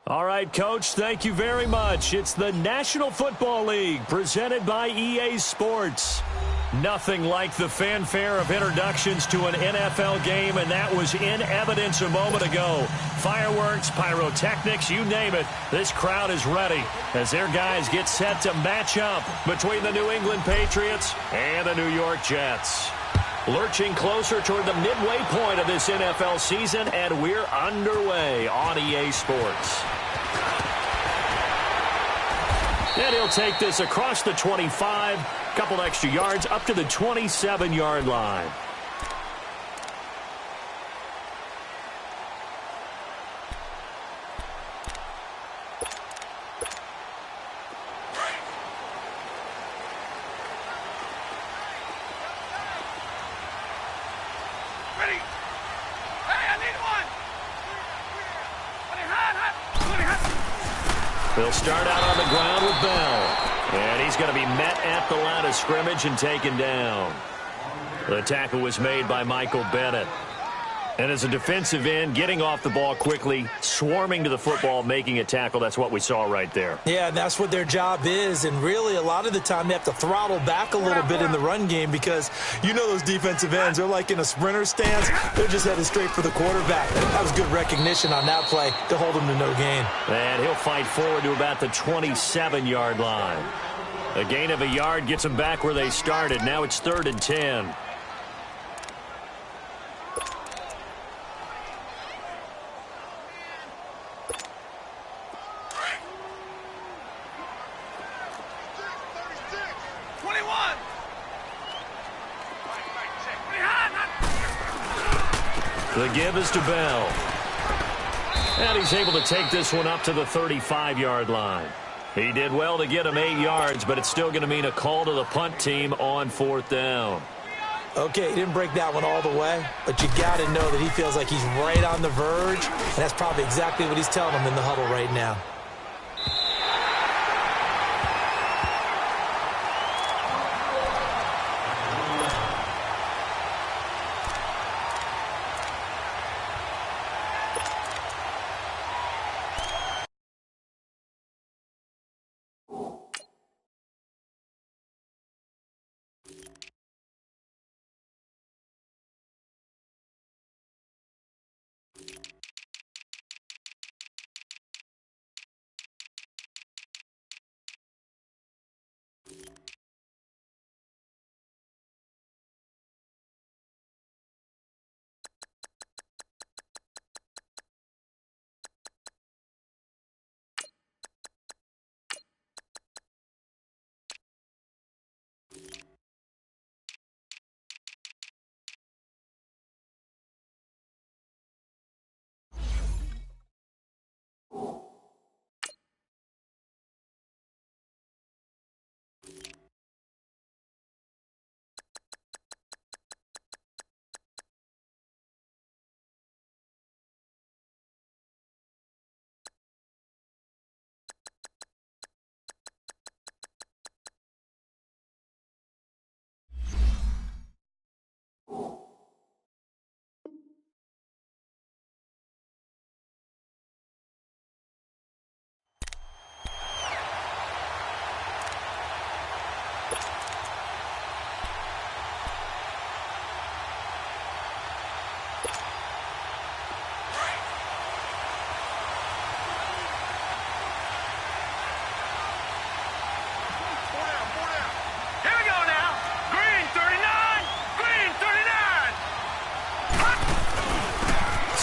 All right, Coach, thank you very much. It's the National Football League presented by EA Sports. Nothing like the fanfare of introductions to an NFL game, and that was in evidence a moment ago. Fireworks, pyrotechnics, you name it. This crowd is ready as their guys get set to match up between the New England Patriots and the New York Jets. Lurching closer toward the midway point of this NFL season, and we're underway on EA Sports. And he'll take this across the 25, couple extra yards up to the 27-yard line. They'll start out on the ground with Bell. And he's going to be met at the line of scrimmage and taken down. The tackle was made by Michael Bennett. And as a defensive end, getting off the ball quickly, swarming to the football, making a tackle, that's what we saw right there. Yeah, and that's what their job is. And really, a lot of the time, they have to throttle back a little bit in the run game because you know those defensive ends, they're like in a sprinter stance. They're just headed straight for the quarterback. That was good recognition on that play to hold him to no gain. And he'll fight forward to about the 27-yard line. A gain of a yard gets them back where they started. Now it's 3rd and 10. The give is to Bell. And he's able to take this one up to the 35-yard line. He did well to get him 8 yards, but it's still going to mean a call to the punt team on 4th down. Okay, he didn't break that one all the way, but you got to know that he feels like he's right on the verge, and that's probably exactly what he's telling them in the huddle right now.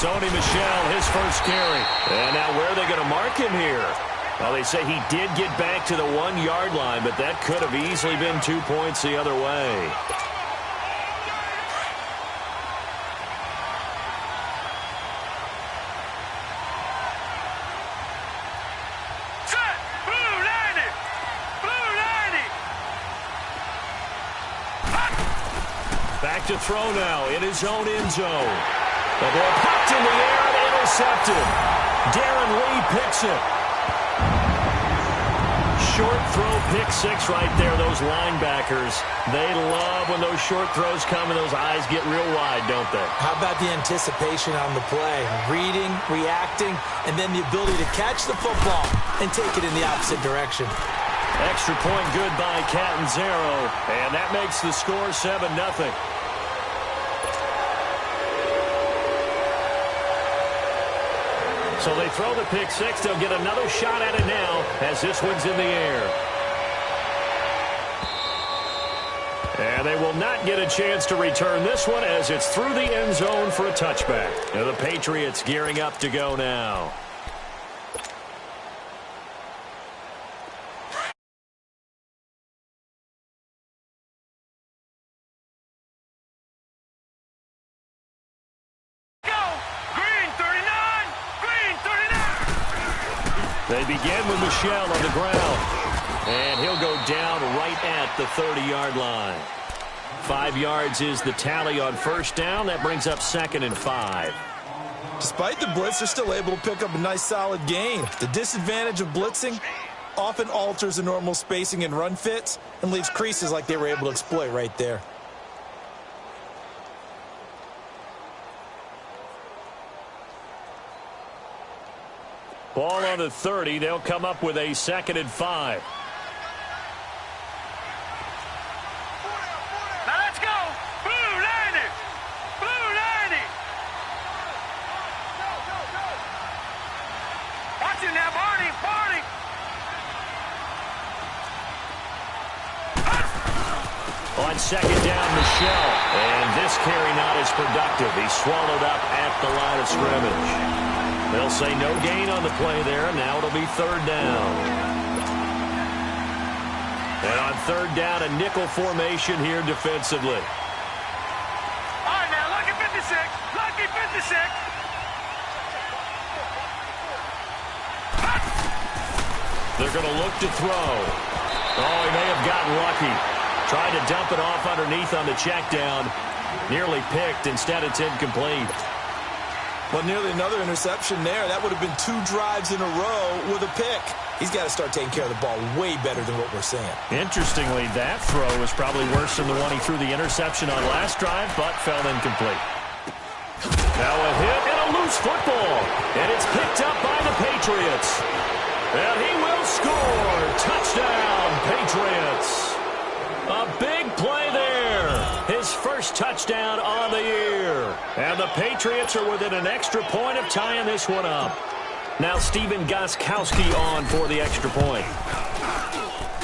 Sony Michel, his first carry. And now where are they going to mark him here? Well, they say he did get back to the 1-yard line, but that could have easily been 2 points the other way. Back to throw now in his own end zone. The ball popped in the air and intercepted. Darren Lee picks it. short throw pick six right there. Those linebackers, they love when those short throws come and those eyes get real wide, don't they? How about the anticipation on the play? Reading, reacting, and then the ability to catch the football and take it in the opposite direction. Extra point good by Catanzaro, and that makes the score 7-0. So they throw the pick six. They'll get another shot at it now as this one's in the air. And they will not get a chance to return this one as it's through the end zone for a touchback. Now the Patriots gearing up to go now. They begin with Michel on the ground. And he'll go down right at the 30-yard line. 5 yards is the tally on first down. That brings up 2nd and 5. Despite the blitz, they're still able to pick up a nice solid gain. The disadvantage of blitzing often alters the normal spacing and run fits and leaves creases like they were able to exploit right there. Ball on the 30. They'll come up with a 2nd and 5. Now let's go. Blue Lightning. Blue Lightning. Watch it now, Barney. Barney. On 2nd down, Michel. And this carry not as productive. He's swallowed up at the line of scrimmage. They'll say no gain on the play there. Now it'll be 3rd down. And on 3rd down, a nickel formation here defensively. All right, now, lucky 56. Lucky 56. They're going to look to throw. Oh, he may have gotten lucky. Tried to dump it off underneath on the check down. Nearly picked. Instead, it's incomplete. Well, nearly another interception there. That would have been 2 drives in a row with a pick. He's got to start taking care of the ball way better than what we're saying. Interestingly, that throw was probably worse than the one he threw the interception on last drive, but fell incomplete. Now a hit and a loose football. And it's picked up by the Patriots. And he will score. Touchdown, Patriots. A big play there. His first touchdown on the year. And the Patriots are within an extra point of tying this one up. Now Stephen Gostkowski on for the extra point.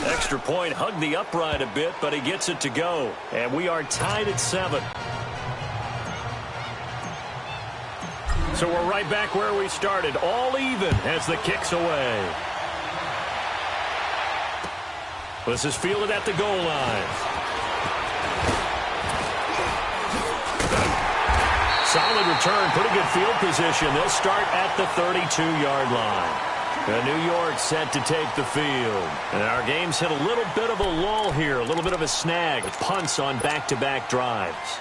Extra point hugged the upright a bit, but he gets it to go. And we are tied at 7. So we're right back where we started. All even as the kick's away. This is fielded at the goal line. Solid return, pretty good field position. They'll start at the 32-yard line. New York set to take the field. And our game's hit a little bit of a lull here, a little bit of a snag. Punts on back-to-back drives.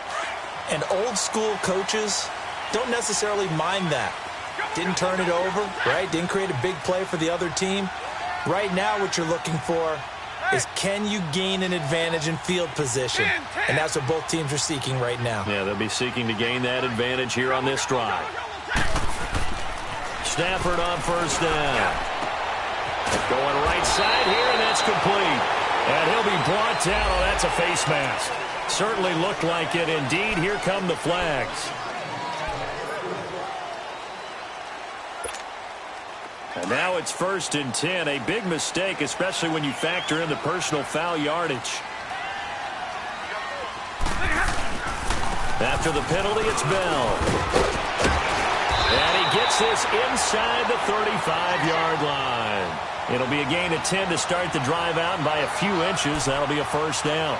And old-school coaches don't necessarily mind that. Didn't turn it over, right? Didn't create a big play for the other team. Right now what you're looking for is can you gain an advantage in field position? And that's what both teams are seeking right now. Yeah, they'll be seeking to gain that advantage here on this drive. Stafford on first down. Going right side here, and that's complete. And he'll be brought down. Oh, that's a face mask. Certainly looked like it. Indeed, here come the flags. And now it's 1st and 10. A big mistake, especially when you factor in the personal foul yardage. After the penalty, it's Bell. And he gets this inside the 35-yard line. It'll be a gain of 10 to start the drive out, and by a few inches, that'll be a first down.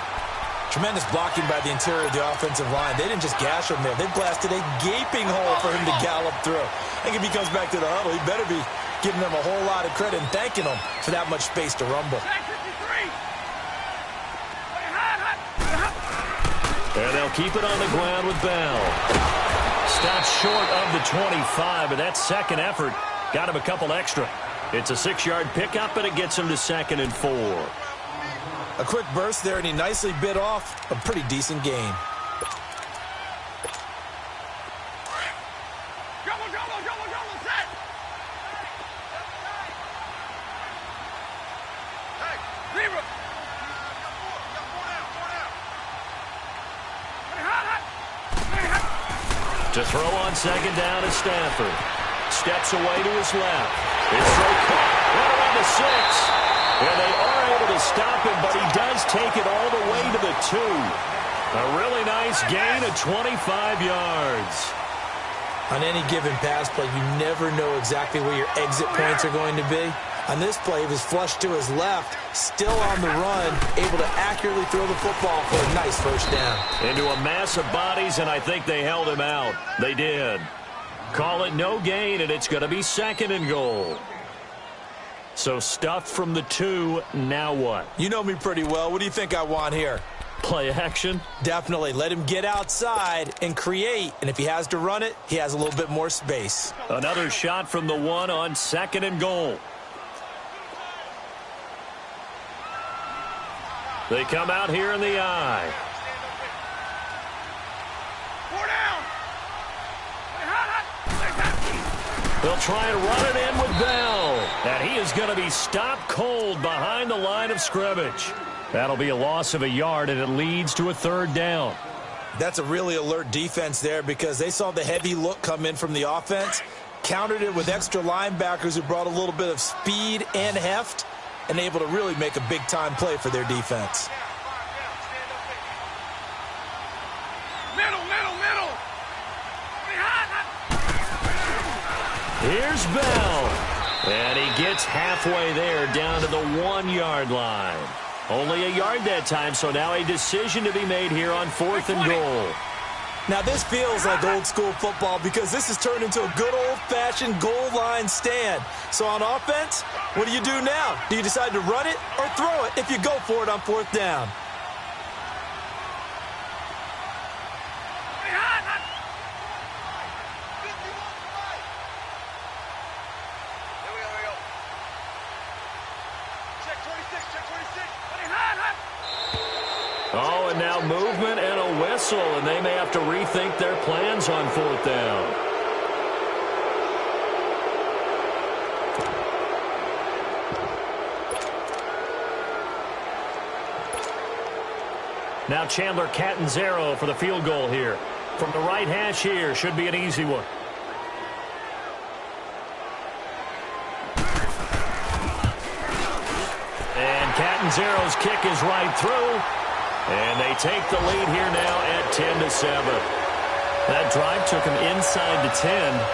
Tremendous blocking by the interior of the offensive line. They didn't just gash him there. They blasted a gaping hole for him to gallop through. I think if he comes back to the huddle, he better be giving them a whole lot of credit and thanking them for that much space to rumble. And they'll keep it on the ground with Bell. Stops short of the 25, but that second effort got him a couple extra. It's a 6-yard pickup, and it gets him to 2nd and 4. A quick burst there, and he nicely bit off a pretty decent gain. To throw on 2nd down is Stafford. Steps away to his left. It's throw caught right around the 6. And they are able to stop him, but he does take it all the way to the 2. A really nice gain of 25 yards. On any given pass play, you never know exactly where your exit points are going to be. On this play, he was flushed to his left, still on the run, able to accurately throw the football for a nice first down. Into a mass of bodies, and I think they held him out. They did. Call it no gain, and it's going to be 2nd and goal. So stuffed from the 2, now what? You know me pretty well. What do you think I want here? Play action? Definitely. Let him get outside and create. And if he has to run it, he has a little bit more space. Another shot from the 1 on 2nd and goal. They come out here in the eye. They'll try and run it in with Bell. And he is going to be stopped cold behind the line of scrimmage. That'll be a loss of a yard, and it leads to a 3rd down. That's a really alert defense there because they saw the heavy look come in from the offense, countered it with extra linebackers who brought a little bit of speed and heft, and able to really make a big-time play for their defense. Here's Bell. And he gets halfway there down to the 1-yard line. Only a yard that time, so now a decision to be made here on 4th and goal. Now this feels like old school football because this has turned into a good old-fashioned goal line stand. So on offense, what do you do now? Do you decide to run it or throw it if you go for it on 4th down? Oh, and now movement and a whistle, and they may have to rethink their plans on 4th down. Now Chandler Catanzaro for the field goal here. From the right hash here, should be an easy one. And Catanzaro's kick is right through. And they take the lead here now at 10-7. That drive took him inside the 10.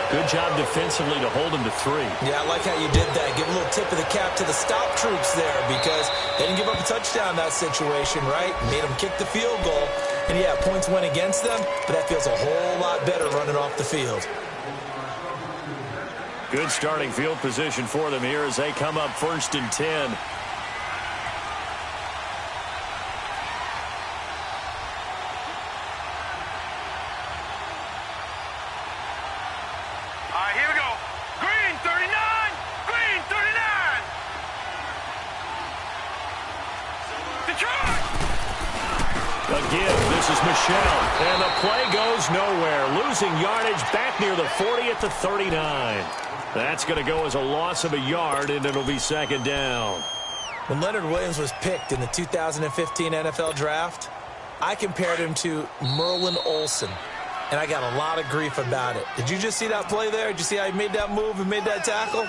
Good job defensively to hold him to 3. Yeah, I like how you did that. Give a little tip of the cap to the stop troops there because they didn't give up a touchdown in that situation, right? Made them kick the field goal. And, yeah, points went against them, but that feels a whole lot better running off the field. Good starting field position for them here as they come up 1st and 10. And the play goes nowhere. Losing yardage back near the 40 at the 39. That's going to go as a loss of a yard, and it'll be 2nd down. When Leonard Williams was picked in the 2015 NFL Draft, I compared him to Merlin Olsen, and I got a lot of grief about it. Did you just see that play there? Did you see how he made that move and made that tackle?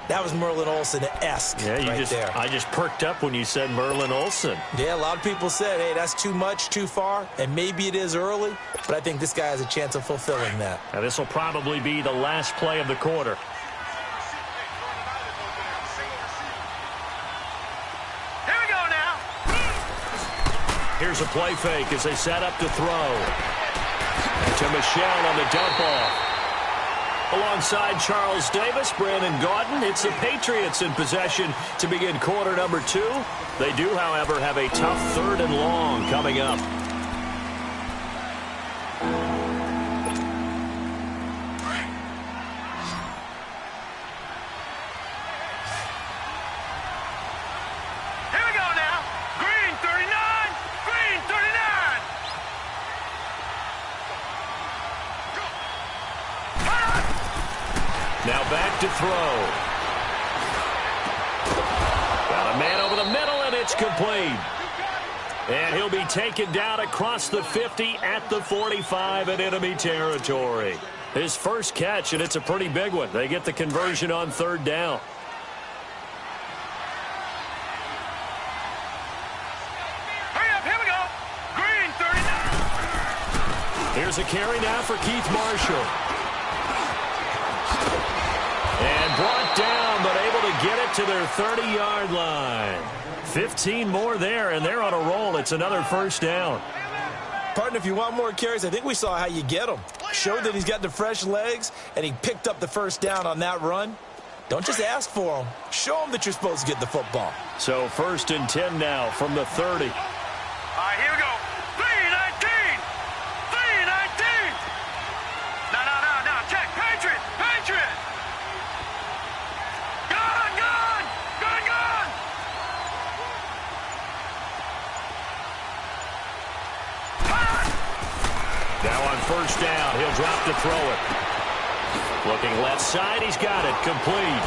That was Merlin Olsen-esque there. I just perked up when you said Merlin Olsen. Yeah, a lot of people said, hey, that's too much, too far, and maybe it is early, but I think this guy has a chance of fulfilling that. Now, this will probably be the last play of the quarter. Here we go now. Here's a play fake as they set up to throw. To Michelle on the dump off. Alongside Charles Davis, Brandon Gaudin. It's the Patriots in possession to begin quarter number 2. They do, however, have a tough 3rd and long coming up. Now back to throw. Got a man over the middle, and it's complete. And he'll be taken down across the 50 at the 45 in enemy territory. His first catch, and it's a pretty big one. They get the conversion on third down. Hurry up, here we go. Green, 39. Here's a carry now for Keith Marshall. And brought down, but able to get it to their 30-yard line. 15 more there, and they're on a roll. It's another first down. Partner, if you want more carries, I think we saw how you get them. Showed that he's got the fresh legs, and he picked up the first down on that run. Don't just ask for them. Show them that you're supposed to get the football. So 1st and 10 now from the 30. All right, here we go. 3-19. 3-19. No. Check. Patriot. Gun. Now on first down, he'll drop to throw it. Looking left side, he's got it, complete.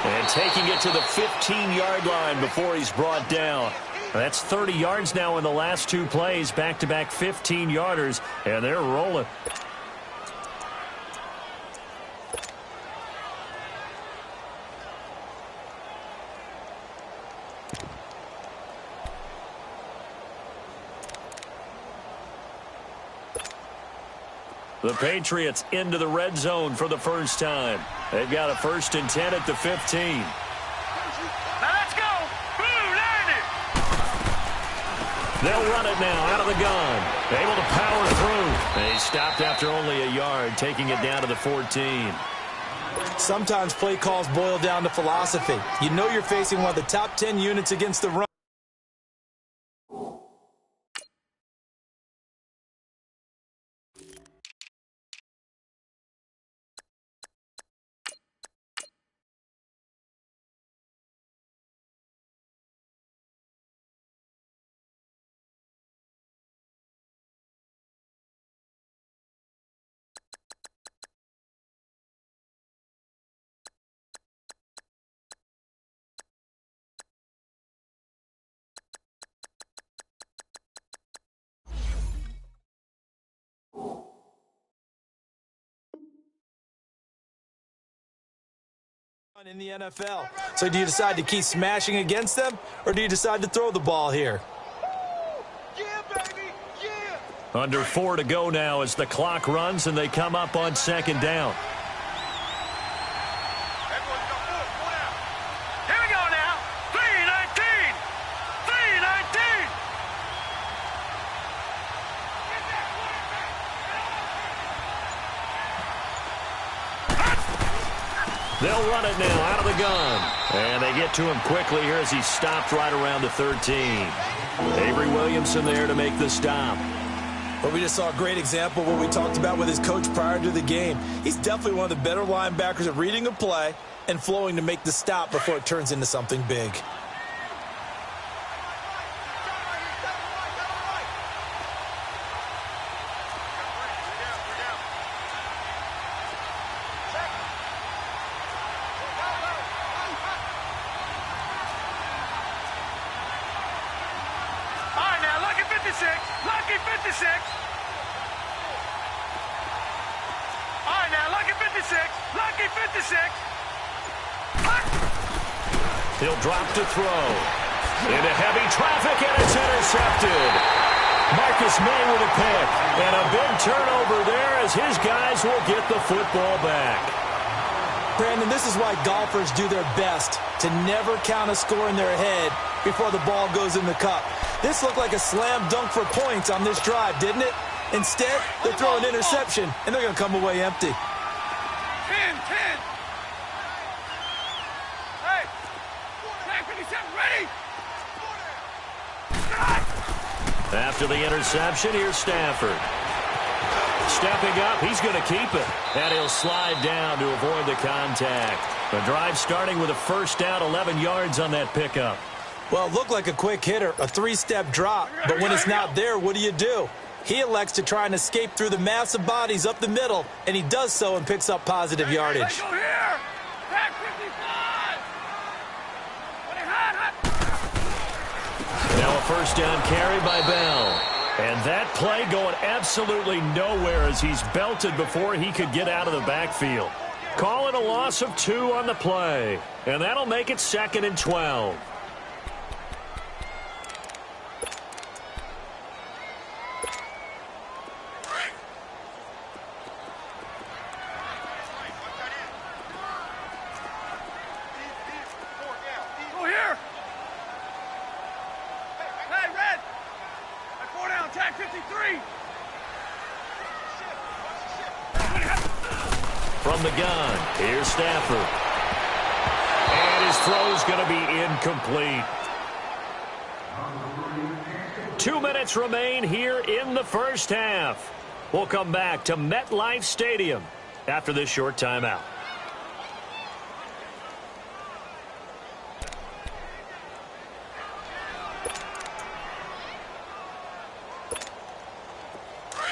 And taking it to the 15-yard line before he's brought down. That's 30 yards now in the last two plays, back-to-back 15-yarders, and they're rolling. The Patriots into the red zone for the first time. They've got a 1st and 10 at the 15. Now let's go. Boom, landed. They'll run it now out of the gun. Able to power through. They stopped after only a yard, taking it down to the 14. Sometimes play calls boil down to philosophy. You know you're facing one of the top 10 units against the run. In the NFL. So do you decide to keep smashing against them, or do you decide to throw the ball here? Yeah, baby. Yeah. Under 4 to go now as the clock runs and they come up on 2nd down. Everyone go forward. Here we go now. 3-19. 3-19. They'll run it now out of the gun. And they get to him quickly here as he stopped right around the 13. Avery Williamson there to make the stop. Well, we just saw a great example of what we talked about with his coach prior to the game. He's definitely one of the better linebackers at reading a play and flowing to make the stop before it turns into something big. Lucky 56. All right, now, lucky 56. Lucky 56. He'll drop to throw. Into heavy traffic, and it's intercepted. Marcus May with a pick. And a big turnover there as his guys will get the football back. Brandon, this is why golfers do their best to never count a score in their head before the ball goes in the cup. This looked like a slam dunk for points on this drive, didn't it? Instead, they throw an interception, and they're going to come away empty. 10. Hey, tag 57, ready? After the interception, here's Stafford. Stepping up, he's going to keep it. And he'll slide down to avoid the contact. The drive starting with a first down, 11 yards on that pickup. Well, it looked like a quick hitter, a three-step drop. But when it's not there, what do? He elects to try and escape through the massive bodies up the middle, and he does so and picks up positive yardage. Go here. first down carry by Bell. And that play going absolutely nowhere as he's belted before he could get out of the backfield. Call it a loss of 2 on the play. And that'll make it 2nd and 12. From the gun, here's Stafford. And his throw's going to be incomplete. 2 minutes remain here in the first half. We'll come back to MetLife Stadium after this short timeout.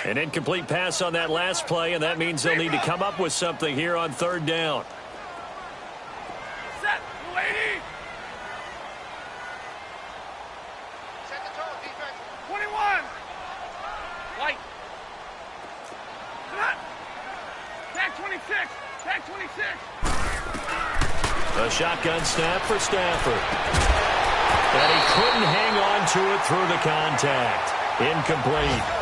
An incomplete pass on that last play, and that means they'll need to come up with something here on 3rd down. Set, lady. Set the tone, defense. 21. White. Set. Tag 26. Tag 26. A shotgun snap for Stafford. And he couldn't hang on to it through the contact. Incomplete.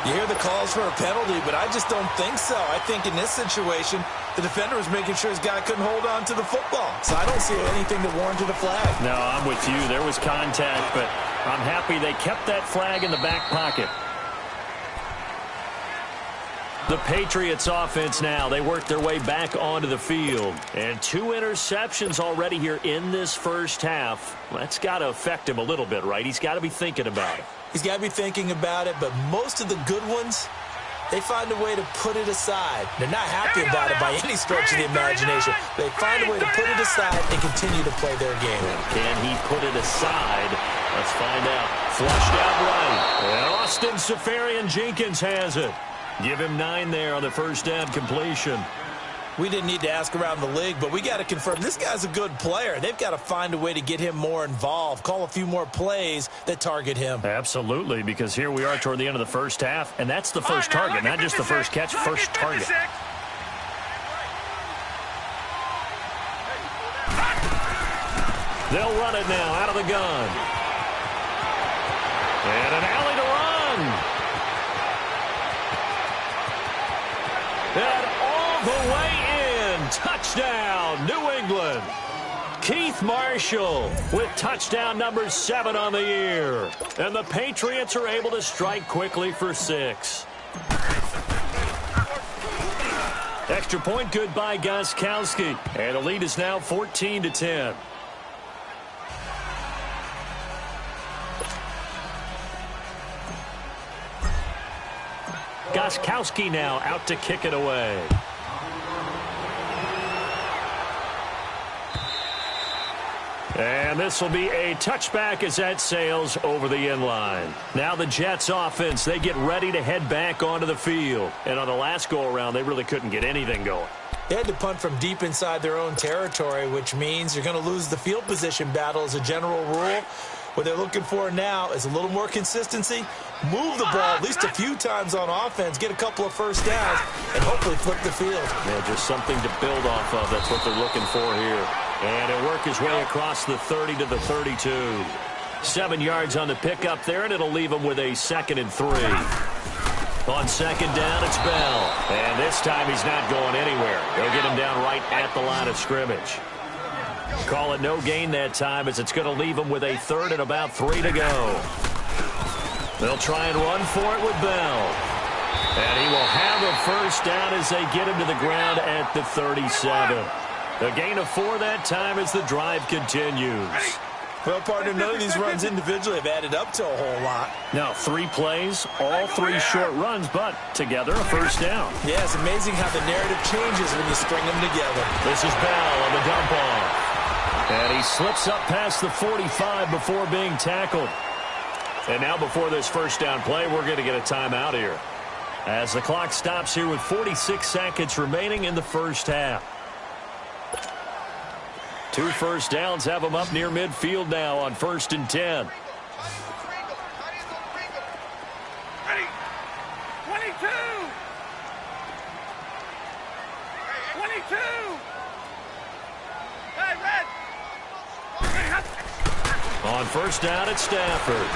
You hear the calls for a penalty, but I just don't think so. I think in this situation, the defender was making sure his guy couldn't hold on to the football. So I don't see anything that warranted a flag. No, I'm with you. There was contact, but I'm happy they kept that flag in the back pocket. The Patriots offense now, they work their way back onto the field. And 2 interceptions already here in this first half. That's got to affect him a little bit, right? He's got to be thinking about it. He's got to be thinking about it, but most of the good ones, they find a way to put it aside. They're not happy about it by any stretch of the imagination. They find a way to put it aside and continue to play their game. Can he put it aside? Let's find out. Flushed out right. And Austin Seferian-Jenkins has it. Give him 9 there on the first down completion. We didn't need to ask around the league, but we got to confirm this guy's a good player. They've got to find a way to get him more involved, call a few more plays that target him. Absolutely, because here we are toward the end of the first half, and that's the first target, not just the first catch, first target. They'll run it now out of the gun. And an alley to run. And all the way in. Touchdown, New England. Keith Marshall with touchdown number 7 on the year. And the Patriots are able to strike quickly for 6. Extra point good by Gostkowski. And the lead is now 14-10. Gostkowski now out to kick it away. And this will be a touchback as that sails over the end line. Now the Jets offense, they get ready to head back onto the field. And on the last go-around, they really couldn't get anything going. They had to punt from deep inside their own territory, which means you're going to lose the field position battle as a general rule. What they're looking for now is a little more consistency, move the ball at least a few times on offense, get a couple of first downs, and hopefully flip the field. Yeah, just something to build off of. That's what they're looking for here. And he'll work his way across the 30 to the 32. 7 yards on the pickup there, and it'll leave him with a 2nd and 3. On 2nd down, it's Bell. And this time he's not going anywhere. They'll get him down right at the line of scrimmage. Call it no gain that time as it's going to leave him with a 3rd and about 3 to go. They'll try and run for it with Bell. And he will have a first down as they get him to the ground at the 37. A gain of 4 that time as the drive continues. Well, partner, none of these runs individually have added up to a whole lot. Now, 3 plays, all 3 short runs, but together a first down. Yeah, it's amazing how the narrative changes when you string them together. This is Bell on the dump off. And he slips up past the 45 before being tackled. And now before this first down play, we're going to get a timeout here. As the clock stops here with 46 seconds remaining in the first half. 2 first downs have them up near midfield now on 1st and 10. Hey, Red! On first down, it's Stafford.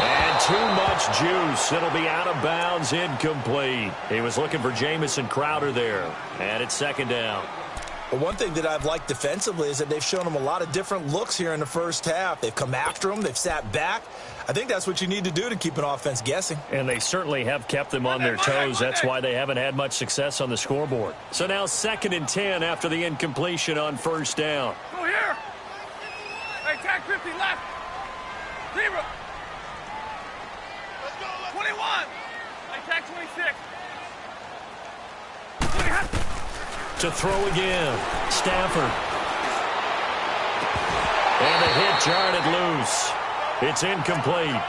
And too much juice. It'll be out of bounds, incomplete. He was looking for Jamison Crowder there. And it's second down. Well, one thing that I've liked defensively is that they've shown him a lot of different looks here in the first half. They've come after him. They've sat back. I think that's what you need to do to keep an offense guessing. And they certainly have kept them on their toes. That's why they haven't had much success on the scoreboard. So now 2nd and 10 after the incompletion on first down. Go here! Hey, tag 50 left! 0! 21! Hey, tag 26! To throw again, Stafford. And the hit jarred it loose. It's incomplete.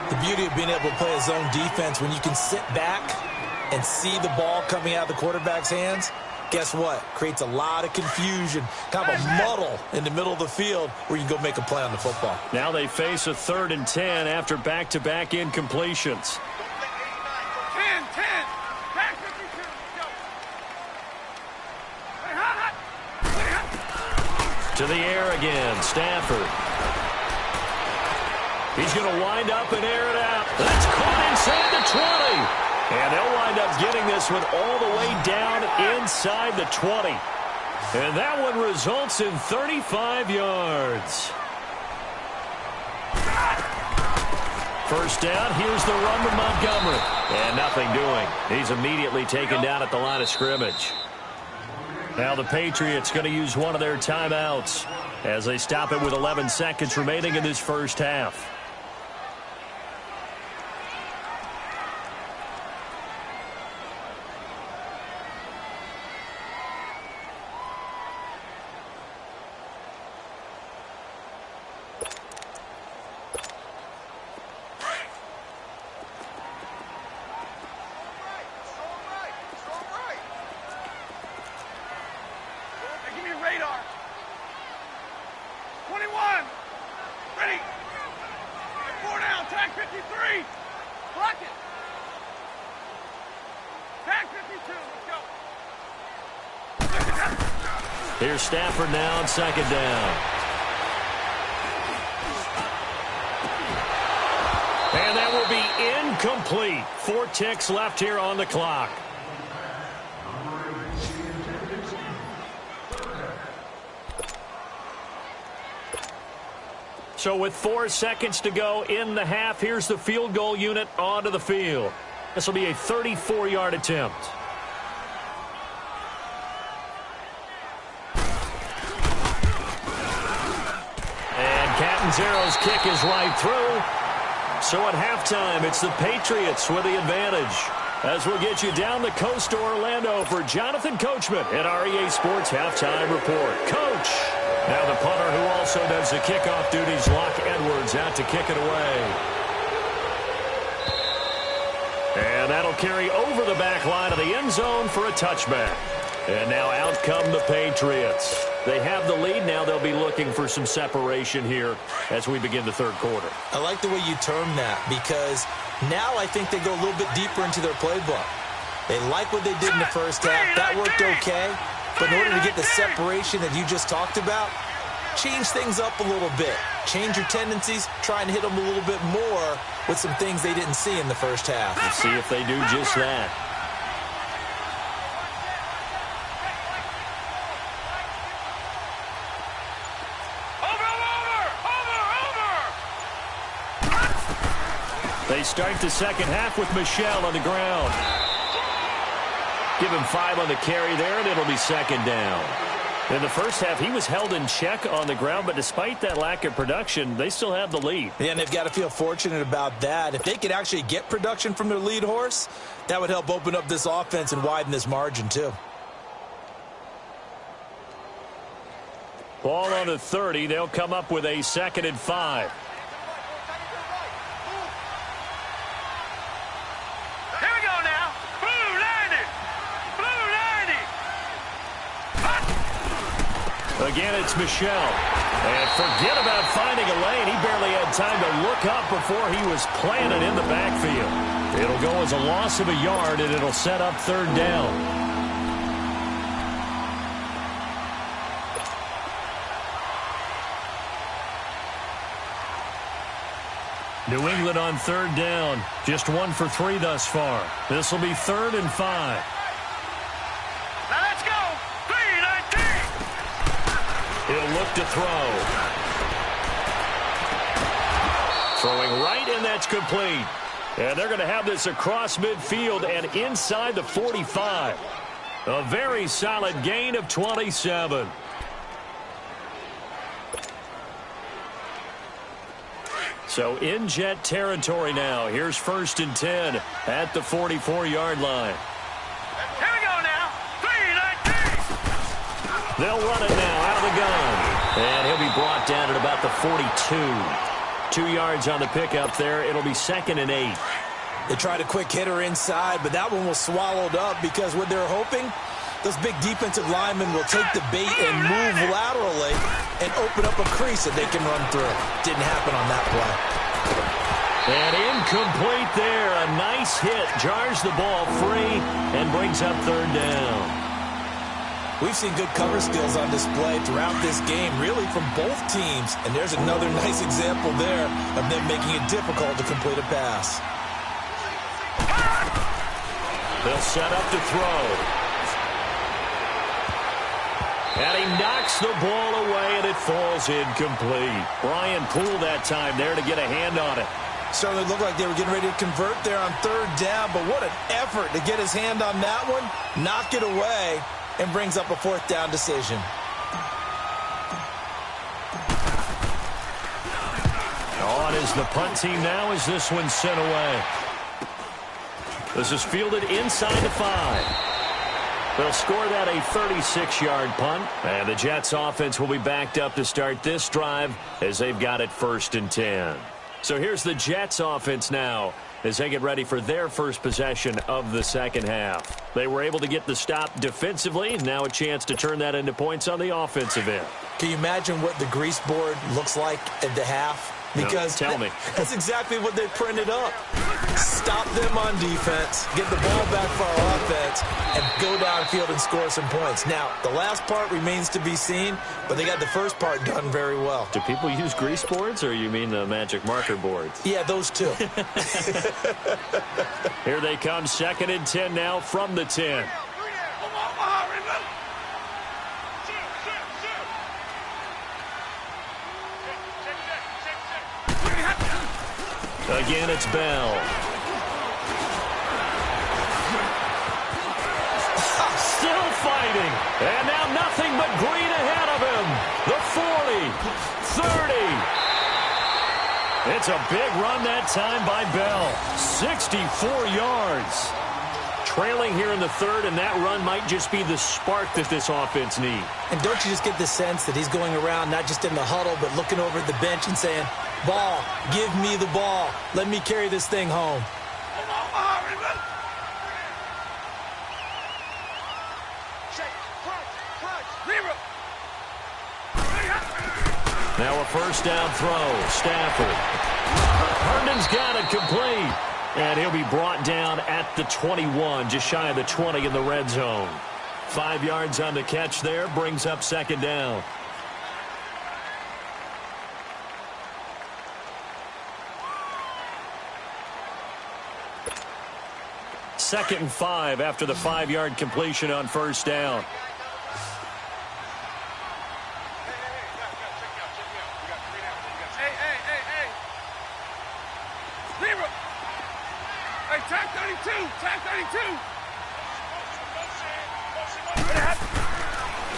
The beauty of being able to play a zone defense when you can sit back and see the ball coming out of the quarterback's hands, guess what? Creates a lot of confusion, kind of a muddle in the middle of the field where you can go make a play on the football. Now they face a 3rd and 10 after back-to-back incompletions. 10, 10! Tag 52! Go! Hey, hot! To the air again, Stafford. He's going to wind up and air it out. That's caught inside the 20. And they'll wind up getting this one all the way down inside the 20. And that one results in 35 yards. First down, here's the run to Montgomery. And nothing doing. He's immediately taken down at the line of scrimmage. Now the Patriots going to use one of their timeouts as they stop it with 11 seconds remaining in this first half. Here's Stafford now on 2nd down. And that will be incomplete. 4 ticks left here on the clock. So with 4 seconds to go in the half, here's the field goal unit onto the field. This will be a 34-yard attempt. Catanzaro's kick is right through. So at halftime, it's the Patriots with the advantage. As we'll get you down the coast to Orlando for Jonathan Coachman at our EA Sports Halftime Report. Coach! Now the punter who also does the kickoff duties, Locke Edwards, out to kick it away. And that'll carry over the back line of the end zone for a touchback. And now out come the Patriots. They have the lead. Now they'll be looking for some separation here as we begin the third quarter. I like the way you term that because now I think they go a little bit deeper into their playbook. They like what they did in the first half. That worked okay. But in order to get the separation that you just talked about, change things up a little bit. Change your tendencies. Try and hit them a little bit more with some things they didn't see in the first half. We'll see if they do just that. They start the second half with Michel on the ground. Give him 5 on the carry there, and it'll be second down. In the first half, he was held in check on the ground, but despite that lack of production, they still have the lead. Yeah, and they've got to feel fortunate about that. If they could actually get production from their lead horse, that would help open up this offense and widen this margin, too. Ball on the 30. They'll come up with a 2nd and 5. Again, it's Michel. And forget about finding a lane. He barely had time to look up before he was planted in the backfield. It'll go as a loss of a yard, and it'll set up third down. New England on third down. Just 1 for 3 thus far. This will be 3rd and 5. Now let's go. 3-19. He'll look to throw. Throwing right, and that's complete. And they're going to have this across midfield and inside the 45. A very solid gain of 27. So in Jet territory now. Here's 1st and 10 at the 44-yard line. Here we go now. 3-19. They'll run it now out of the gun. And he'll be brought down at about the 42. 2 yards on the pickup there. It'll be 2nd and 8. They tried a quick hitter inside, but that one was swallowed up because what they're hoping, those big defensive linemen will take the bait and move laterally and open up a crease that they can run through. Didn't happen on that play. And incomplete there. A nice hit. Jars the ball free and brings up third down. We've seen good cover skills on display throughout this game, really from both teams. And there's another nice example there of them making it difficult to complete a pass. They'll set up to throw. And he knocks the ball away, and it falls incomplete. Brian Poole that time there to get a hand on it. Certainly looked like they were getting ready to convert there on third down, but what an effort to get his hand on that one, knock it away, and brings up a 4th down decision. On is the punt team now as this one's sent away. This is fielded inside the 5. They'll score that a 36-yard punt. And the Jets offense will be backed up to start this drive as they've got it 1st and 10. So here's the Jets offense now as they get ready for their first possession of the second half. They were able to get the stop defensively, and now a chance to turn that into points on the offensive end. Can you imagine what the grease board looks like at the half? Because no, tell me. That's exactly what they printed up. Stop them on defense, get the ball back for our offense, and go downfield and score some points. Now, the last part remains to be seen, but they got the first part done very well. Do people use grease boards, or you mean the magic marker boards? Yeah, those two. Here they come, 2nd and 10 now from the 10. Again, it's Bell. Still fighting. And now nothing but green ahead of him. The 40, 30. It's a big run that time by Bell. 64 yards. Trailing here in the 3rd, and that run might just be the spark that this offense needs. And don't you just get the sense that he's going around not just in the huddle, but looking over at the bench and saying, ball, give me the ball. Let me carry this thing home. Now a 1st down throw. Stafford. Herndon's got it complete. And he'll be brought down at the 21, just shy of the 20 in the red zone. 5 yards on the catch there, brings up 2nd down. Second and 5 after the 5-yard completion on 1st down.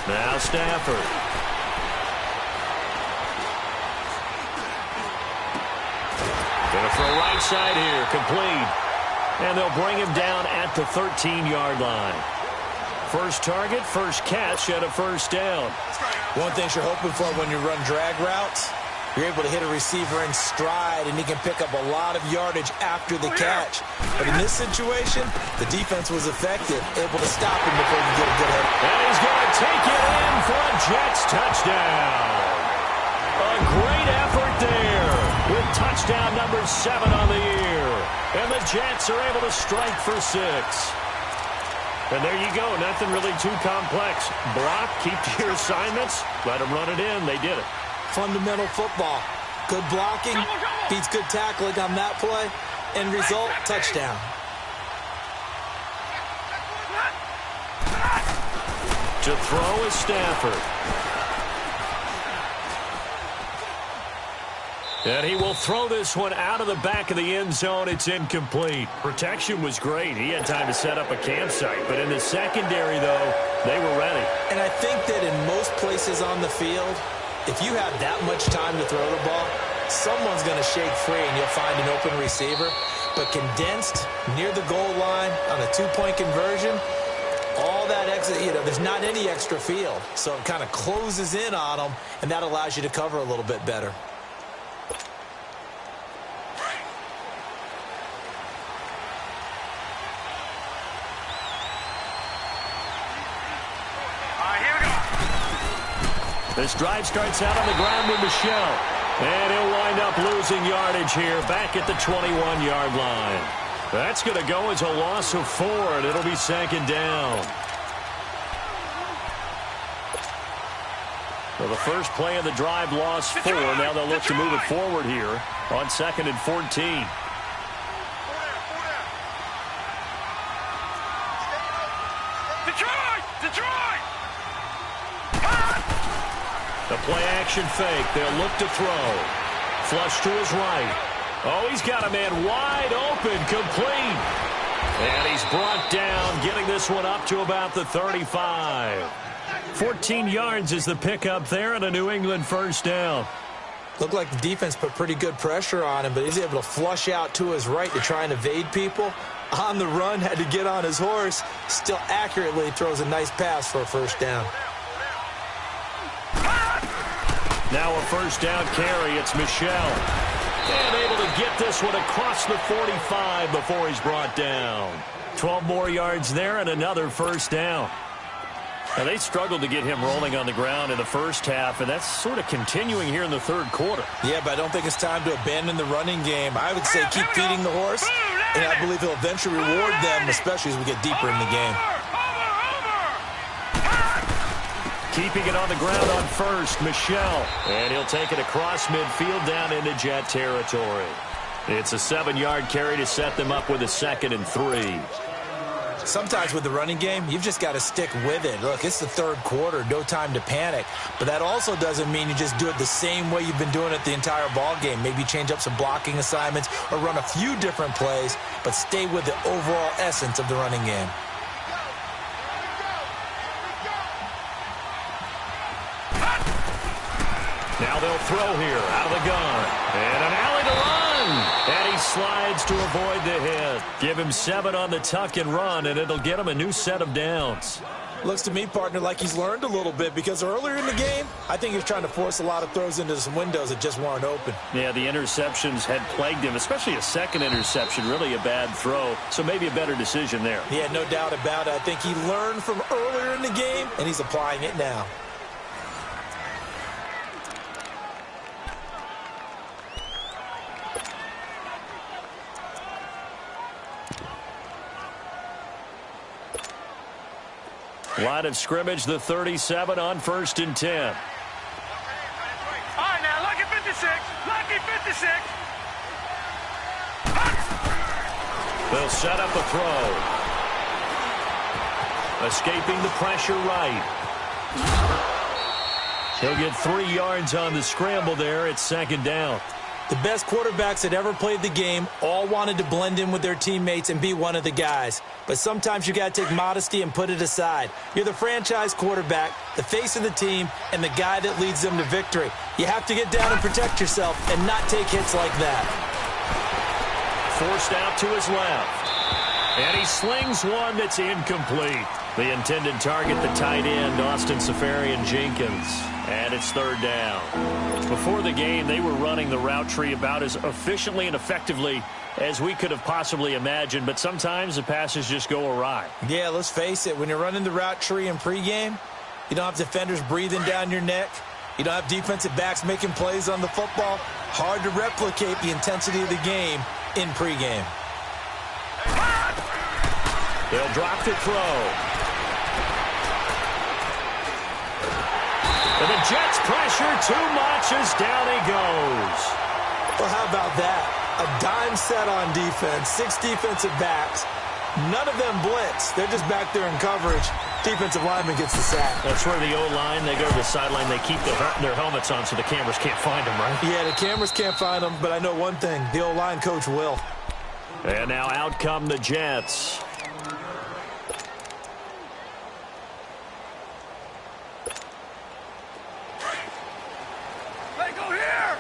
Now Stafford. Gonna throw right side here, complete. And they'll bring him down at the 13-yard line. First target, first catch at a 1st down. One thing you're hoping for when you run drag routes, You're able to hit a receiver in stride, and he can pick up a lot of yardage after the catch. But in this situation, the defense was effective, able to stop him before he could get a good hit. And he's going to take it in for a Jets touchdown. A great effort there with touchdown number 7 on the year. And the Jets are able to strike for 6. And there you go. Nothing really too complex. Block, keep to your assignments, let them run it in. They did it. Fundamental football. Good blocking, beats good tackling on that play. End result, touchdown. To throw is Stafford. And he will throw this one out of the back of the end zone. It's incomplete. Protection was great. He had time to set up a campsite. But in the secondary, though, they were ready. And I think that in most places on the field, if you have that much time to throw the ball, someone's going to shake free and you'll find an open receiver. But condensed near the goal line on a 2-point conversion, all that extra, there's not any extra field. So it kind of closes in on them, and that allows you to cover a little bit better. This drive starts out on the ground with Michelle. And he'll wind up losing yardage here back at the 21-yard line. That's going to go as a loss of 4, and it'll be second down. So the first play of the drive lost 4. Now they'll look to move it forward here on 2nd and 14. The play-action fake. They'll look to throw. Flush to his right. Oh, he's got a man wide open, complete. And he's brought down, getting this one up to about the 35. 14 yards is the pickup there, and a New England first down. Looked like the defense put pretty good pressure on him, but he's able to flush out to his right to try and evade people. On the run, had to get on his horse. Still accurately throws a nice pass for a first down. Now a first down carry. It's Michelle. And able to get this one across the 45 before he's brought down. 12 more yards there and another first down. Now they struggled to get him rolling on the ground in the first half, and that's sort of continuing here in the third quarter. Yeah, but I don't think it's time to abandon the running game. I would say keep feeding the horse, and I believe he'll eventually reward them, especially as we get deeper in the game. Keeping it on the ground on first, Michelle. And he'll take it across midfield down into Jet territory. It's a 7-yard carry to set them up with a 2nd and 3. Sometimes with the running game, you've just got to stick with it. Look, it's the third quarter, no time to panic. But that also doesn't mean you just do it the same way you've been doing it the entire ball game. Maybe change up some blocking assignments or run a few different plays, but stay with the overall essence of the running game. Now they'll throw here out of the gun. And an alley to run. And he slides to avoid the hit. Give him 7 on the tuck and run, and it'll get him a new set of downs. Looks to me, partner, like he's learned a little bit, because earlier in the game, I think he was trying to force a lot of throws into some windows that just weren't open. Yeah, the interceptions had plagued him, especially a second interception, really a bad throw. So maybe a better decision there. Yeah, no doubt about it. I think he learned from earlier in the game, and he's applying it now. Line of scrimmage, the 37 on 1st and 10. All right, now, lucky 56. Lucky 56. They'll set up a throw. Escaping the pressure right. He'll get 3 yards on the scramble there. It's 2nd down. The best quarterbacks that ever played the game all wanted to blend in with their teammates and be one of the guys. But sometimes you got to take modesty and put it aside. You're the franchise quarterback, the face of the team, and the guy that leads them to victory. You have to get down and protect yourself and not take hits like that. Forced out to his left. And he slings one that's incomplete. The intended target, the tight end, Austin Safarian Jenkins. And it's third down. Before the game, they were running the route tree about as efficiently and effectively as we could have possibly imagined, but sometimes the passes just go awry. Yeah, let's face it. When you're running the route tree in pregame, you don't have defenders breathing down your neck. You don't have defensive backs making plays on the football. Hard to replicate the intensity of the game in pregame. They'll drop to throw. And the Jets pressure too much as down he goes. Well, how about that? A dime set on defense, 6 defensive backs. None of them blitz. They're just back there in coverage. Defensive lineman gets the sack. That's where the O-line, they go to the sideline, they keep their helmets on so the cameras can't find them, right? Yeah, the cameras can't find them, but I know one thing. The O-line coach will. And now out come the Jets. Hey, go here!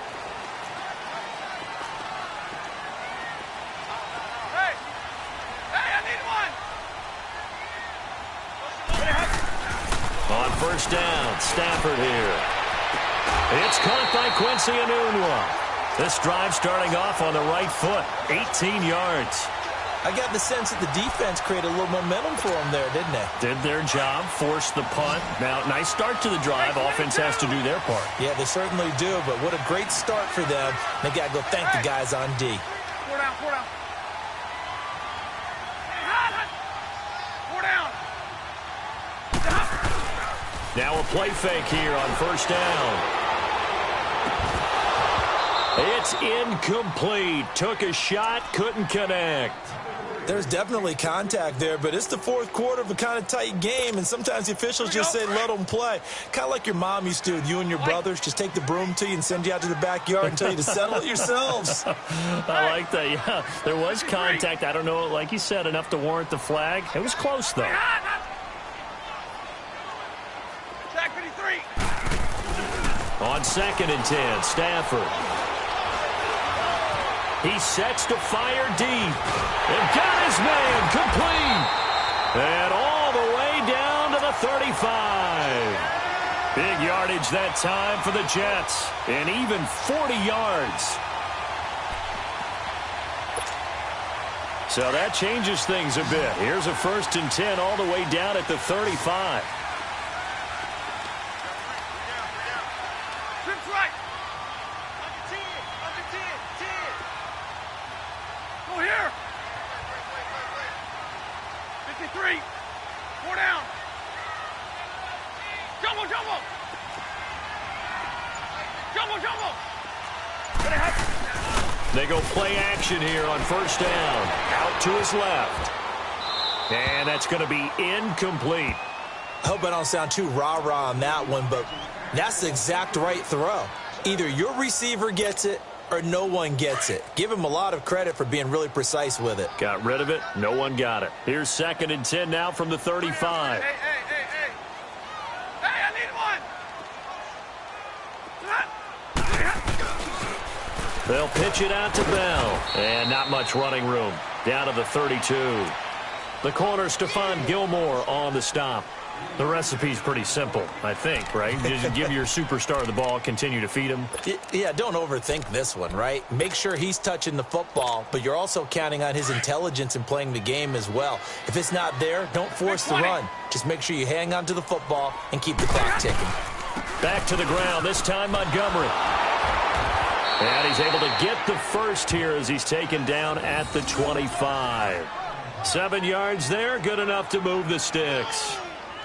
Hey! Hey, I need one! On first down, Stafford here. It's caught by Quincy Enunwa. This drive starting off on the right foot, 18 yards. I got the sense that the defense created a little momentum for them there, didn't they? Did their job, forced the punt. Now, nice start to the drive. Offense has to do their part. Yeah, they certainly do, but what a great start for them. They got to go thank the guys on D. 4 down, 4 down. 4 down. Now a play fake here on first down. It's incomplete. Took a shot, couldn't connect. There's definitely contact there, but it's the fourth quarter of a kind of tight game, and sometimes the officials just say let them play. Kind of like your mom used to, you and your brothers just take the broom to you and send you out to the backyard and tell you to settle it yourselves. I like that, yeah. There was contact. I don't know, like you said, enough to warrant the flag. It was close, though. Sack 53. On 2nd and 10, Stafford. He sets to fire deep. And got his man complete. And all the way down to the 35. Big yardage that time for the Jets. And even 40 yards. So that changes things a bit. Here's a 1st and 10 all the way down at the 35. They go play action here on first down. Out to his left. And that's going to be incomplete. I hope I don't sound too rah-rah on that one, but that's the exact right throw. Either your receiver gets it or no one gets it. Give him a lot of credit for being really precise with it. Got rid of it. No one got it. Here's 2nd and 10 now from the 35. Hey, I need one. They'll pitch it out to Bell. And not much running room. Down to the 32. The corner, Stephon Gilmore on the stop. The recipe's pretty simple, I think, right? Just give your superstar the ball, continue to feed him. Yeah, don't overthink this one, right? Make sure he's touching the football, but you're also counting on his intelligence in playing the game as well. If it's not there, don't force the run. Just make sure you hang on to the football and keep the clock ticking. Back to the ground, this time Montgomery. And he's able to get the first here as he's taken down at the 25. 7 yards there, good enough to move the sticks.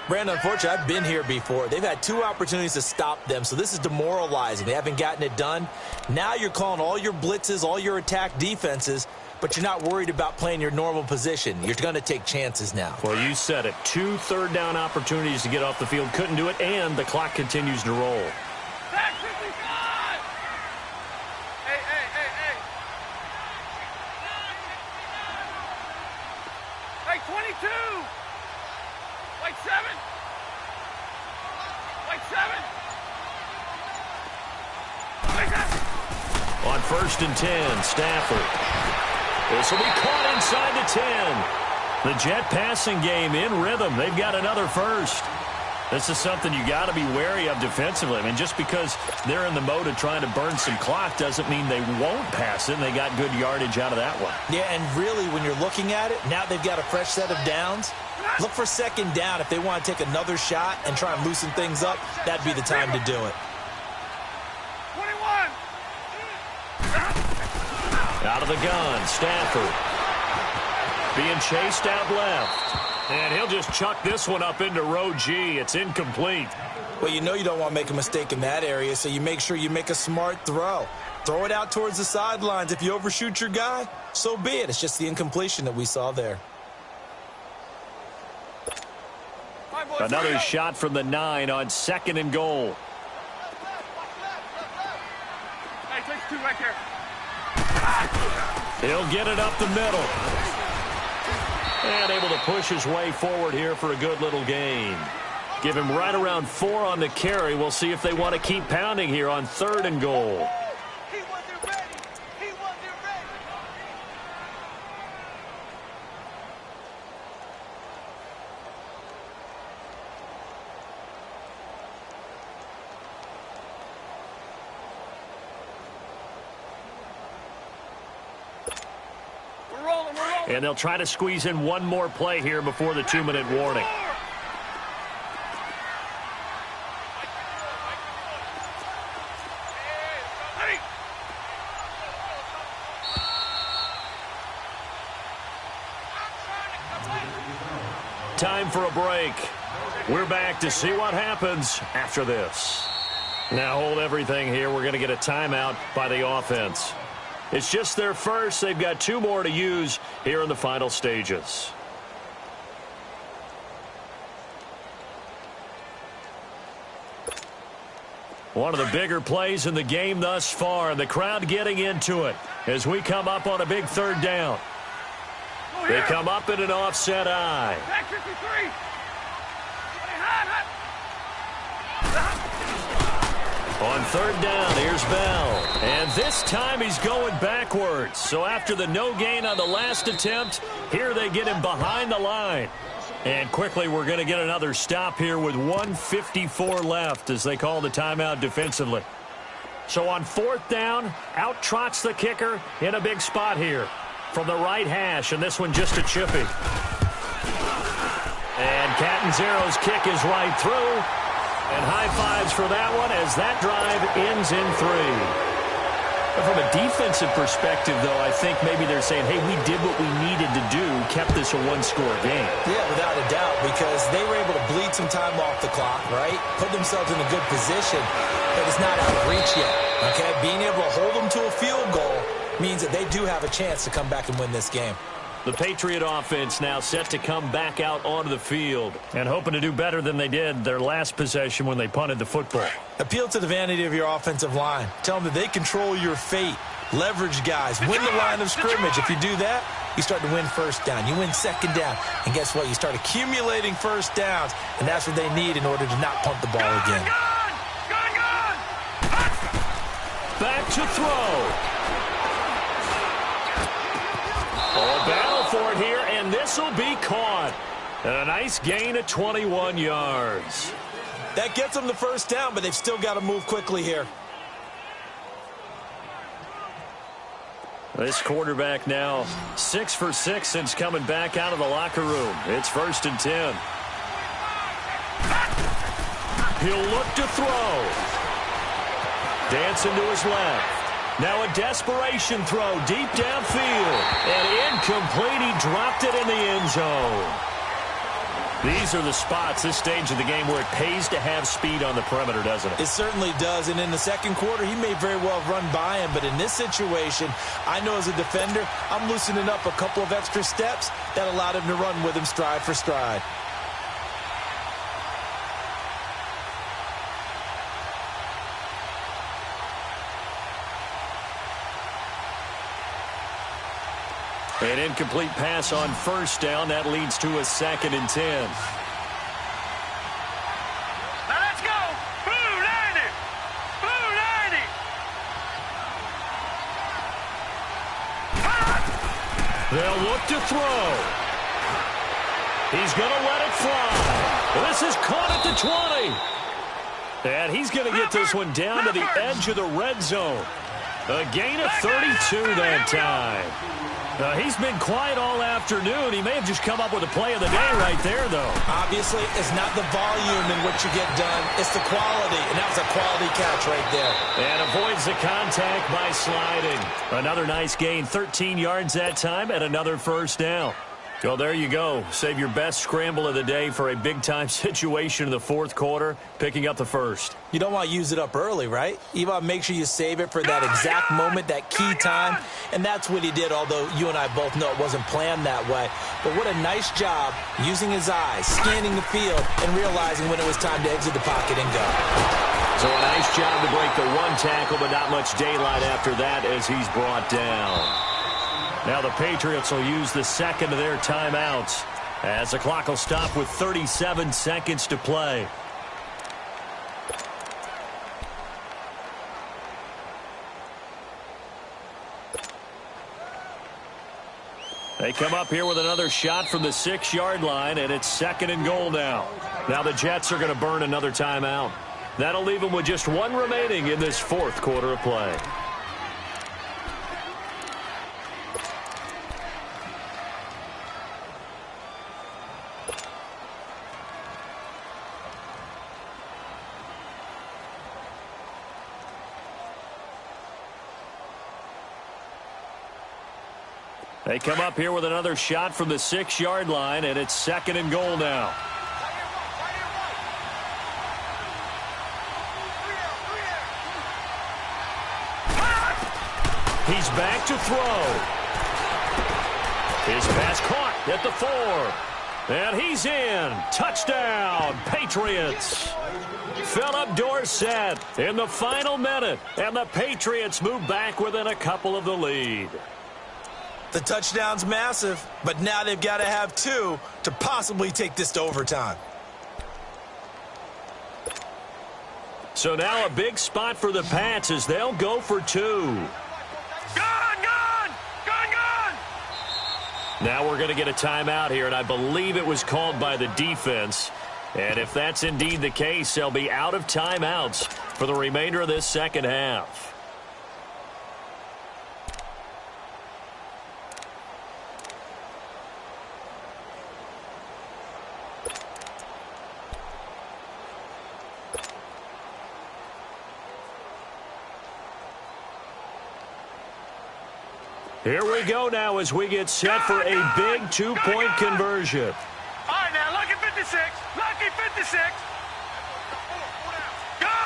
Brandon, unfortunately, I've been here before. They've had 2 opportunities to stop them, so this is demoralizing. They haven't gotten it done. Now you're calling all your blitzes, all your attack defenses, but you're not worried about playing your normal position. You're going to take chances now. Well, you said it. 2 third-down opportunities to get off the field. Couldn't do it, and the clock continues to roll. Sack 55. Hey. Hey, 22. Like 7. On 1st and 10, Stafford. This will be caught inside the 10. The Jet passing game in rhythm. They've got another first. This is something you got to be wary of defensively. I mean, just because they're in the mode of trying to burn some clock doesn't mean they won't pass it, and they got good yardage out of that one. Yeah, and really, when you're looking at it, now they've got a fresh set of downs. Look for second down. If they want to take another shot and try and loosen things up, that'd be the time to do it. 21. Out of the gun, Stafford. Being chased out left. And he'll just chuck this one up into row G. It's incomplete. Well, you know you don't want to make a mistake in that area, so you make sure you make a smart throw. Throw it out towards the sidelines. If you overshoot your guy, so be it. It's just the incompletion that we saw there. Another shot from the 9 on 2nd and goal. Hey, take 2 right there. He'll get it up the middle. And able to push his way forward here for a good little gain. Give him right around 4 on the carry. We'll see if they want to keep pounding here on 3rd and goal. He wasn't ready. He wasn't ready. We're rolling. And they'll try to squeeze in one more play here before the 2-minute warning. Time for a break. We're back to see what happens after this. Now hold everything here. We're going to get a timeout by the offense. It's just their first. They've got 2 more to use here in the final stages. One of the bigger plays in the game thus far. The crowd getting into it as we come up on a big 3rd down. They come up in an offset eye. Back 53. On 3rd down, here's Bell. And this time he's going backwards. So after the no gain on the last attempt, here they get him behind the line. And quickly we're going to get another stop here with 1:54 left as they call the timeout defensively. So on 4th down, out trots the kicker in a big spot here from the right hash, and this one just a chippy. And Catanzaro's kick is right through. And high fives for that one as that drive ends in 3. But from a defensive perspective, though, I think maybe they're saying, hey, we did what we needed to do, kept this a 1-score game. Yeah, without a doubt, because they were able to bleed some time off the clock, right? Put themselves in a good position, but it's not out of reach yet, okay? Being able to hold them to a field goal means that they do have a chance to come back and win this game. The Patriot offense now set to come back out onto the field and hoping to do better than they did their last possession when they punted the football. Appeal to the vanity of your offensive line. Tell them that they control your fate. Leverage guys. Win the line of scrimmage. If you do that, you start to win 1st down. You win 2nd down. And guess what? You start accumulating 1st downs, and that's what they need in order to not punt the ball again. Back to throw. A battle for it here, and this will be caught. A nice gain of 21 yards. That gets them the 1st down, but they've still got to move quickly here. This quarterback now 6 for 6 since coming back out of the locker room. It's 1st and 10. He'll look to throw. Dancing to his left. Now a desperation throw deep downfield. And incomplete. He dropped it in the end zone. These are the spots, this stage of the game, where it pays to have speed on the perimeter, doesn't it? It certainly does. And in the 2nd quarter, he may very well run by him. But in this situation, I know as a defender, I'm loosening up a couple of extra steps that allowed him to run with him stride for stride. An incomplete pass on 1st down. That leads to a 2nd and 10. Now let's go. Boo, 90. Boo, 90. They'll look to throw. He's going to let it fly. This is caught at the 20. And he's going to get this one down to the edge of the red zone. A gain of 32 that time. He's been quiet all afternoon. He may have just come up with a play of the day right there, though. Obviously, it's not the volume in which you get done. It's the quality, and that was a quality catch right there. And avoids the contact by sliding. Another nice gain, 13 yards that time, and another first down. Well, there you go. Save your best scramble of the day for a big-time situation in the fourth quarter, picking up the first. You don't want to use it up early, right? You want to make sure you save it for that exact moment, that key time. And that's what he did, although you and I both know it wasn't planned that way. But what a nice job using his eyes, scanning the field, and realizing when it was time to exit the pocket and go. So a nice job to break the one tackle, but not much daylight after that as he's brought down. Now the Patriots will use the second of their timeouts as the clock will stop with 37 seconds to play. They come up here with another shot from the 6-yard line, and it's second and goal now. Now the Jets are going to burn another timeout. That'll leave them with just one remaining in this fourth quarter of play. They come up here with another shot from the 6-yard line, and it's second and goal now. He's back to throw. His pass caught at the 4. And he's in. Touchdown, Patriots. Philip Dorsett in the final minute, and the Patriots move back within a couple of the lead. The touchdown's massive, but now they've got to have 2 to possibly take this to overtime. So now a big spot for the Pats as they'll go for 2. Gone! Now we're going to get a timeout here, and I believe it was called by the defense. And if that's indeed the case, they'll be out of timeouts for the remainder of this second half. Here we go now as we get set for a big 2-point conversion. All right, now, lucky 56. Lucky 56. Gone!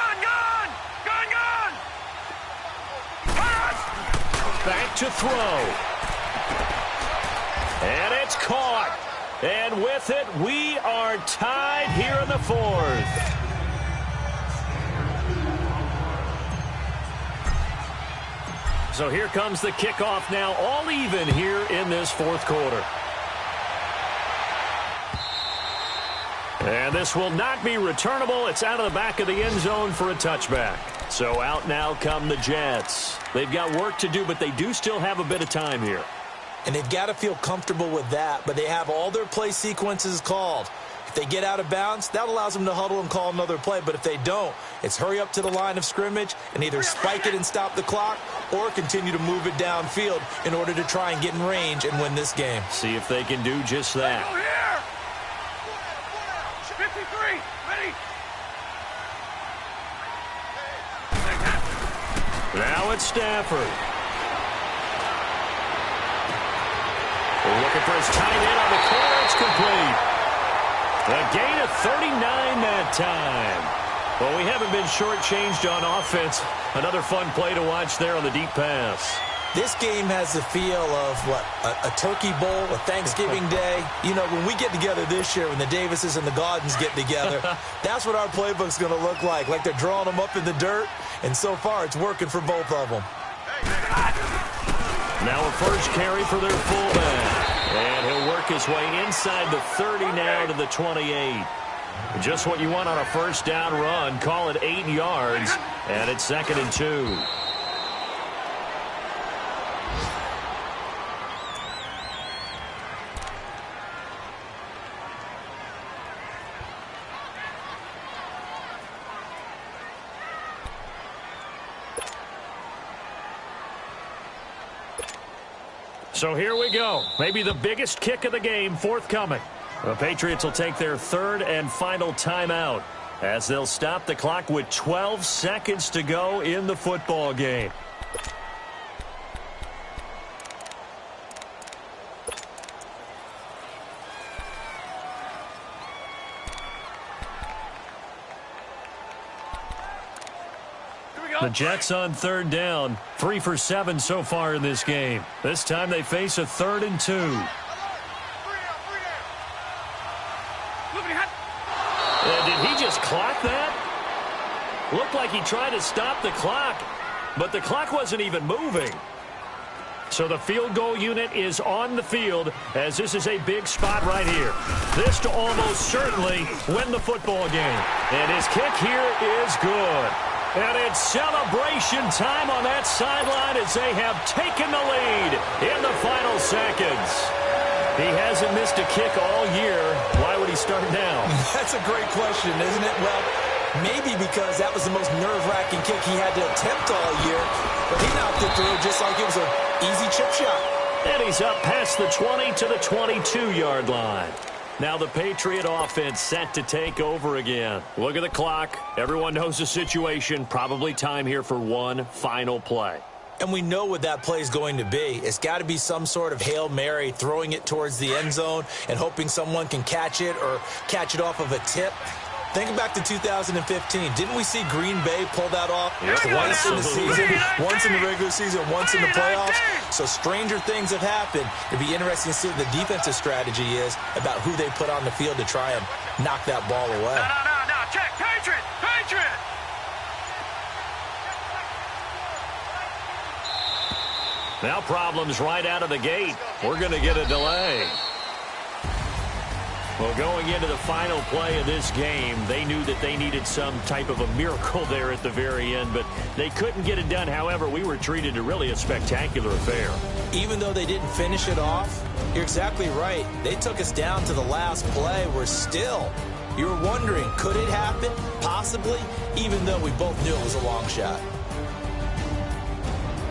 Back to throw. And it's caught. And with it, we are tied here in the fourth. So here comes the kickoff now, all even here in this fourth quarter. And this will not be returnable. It's out of the back of the end zone for a touchback. So out now come the Jets. They've got work to do, but they do still have a bit of time here. And they've got to feel comfortable with that, but they have all their play sequences called. If they get out of bounds, that allows them to huddle and call another play. But if they don't, it's hurry up to the line of scrimmage and either spike it and stop the clock or continue to move it downfield in order to try and get in range and win this game. See if they can do just that. Go here! 53, ready? Now it's Stafford. Looking for his tight end on the corner. It's complete. A gain of 39 that time. Well, we haven't been shortchanged on offense. Another fun play to watch there on the deep pass. This game has the feel of, what, a turkey bowl, a Thanksgiving day. You know, when we get together this year, when the Davises and the Gaudens get together, that's what our playbook's going to look like they're drawing them up in the dirt, and so far it's working for both of them. Now a first carry for their fullback. And he'll work his way inside the 30 now to the 28. Just what you want on a first down run. Call it 8 yards, and it's second and 2. So here we go. Maybe the biggest kick of the game forthcoming. The Patriots will take their third and final timeout as they'll stop the clock with 12 seconds to go in the football game. The Jets on third down, 3 for 7 so far in this game. This time they face a 3rd and 2. Did he just clock that? Looked like he tried to stop the clock, but the clock wasn't even moving. So the field goal unit is on the field as this is a big spot right here. This to almost certainly win the football game. And his kick here is good. And it's celebration time on that sideline as they have taken the lead in the final seconds. He hasn't missed a kick all year. Why would he start now? That's a great question, isn't it? Well, maybe because that was the most nerve-wracking kick he had to attempt all year. But he knocked it through just like it was an easy chip shot. And he's up past the 20 to the 22-yard line. Now the Patriot offense set to take over again. Look at the clock. Everyone knows the situation. Probably time here for one final play. And we know what that play is going to be. It's got to be some sort of Hail Mary, throwing it towards the end zone and hoping someone can catch it or catch it off of a tip. Think back to 2015. Didn't we see Green Bay pull that off twice in the season, once in the regular season, once in the playoffs? So stranger things have happened. It'd be interesting to see what the defensive strategy is about who they put on the field to try and knock that ball away. No. Check. Patriot. Now problems right out of the gate. We're going to get a delay. Well, going into the final play of this game, they knew that they needed some type of a miracle there at the very end, but they couldn't get it done. However, we were treated to really a spectacular affair. Even though they didn't finish it off, you're exactly right. They took us down to the last play. We're still, you were wondering, could it happen? Possibly, even though we both knew it was a long shot.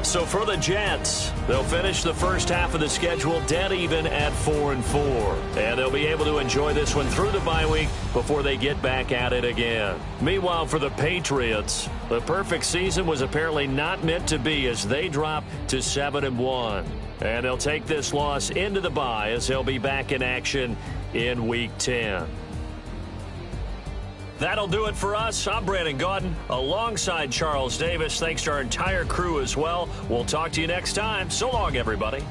So for the Jets, they'll finish the first half of the schedule dead even at 4-4. And they'll be able to enjoy this one through the bye week before they get back at it again. Meanwhile, for the Patriots, the perfect season was apparently not meant to be as they drop to 7-1. And they'll take this loss into the bye as they'll be back in action in Week 10. That'll do it for us. I'm Brandon Gaudin alongside Charles Davis. Thanks to our entire crew as well. We'll talk to you next time. So long, everybody.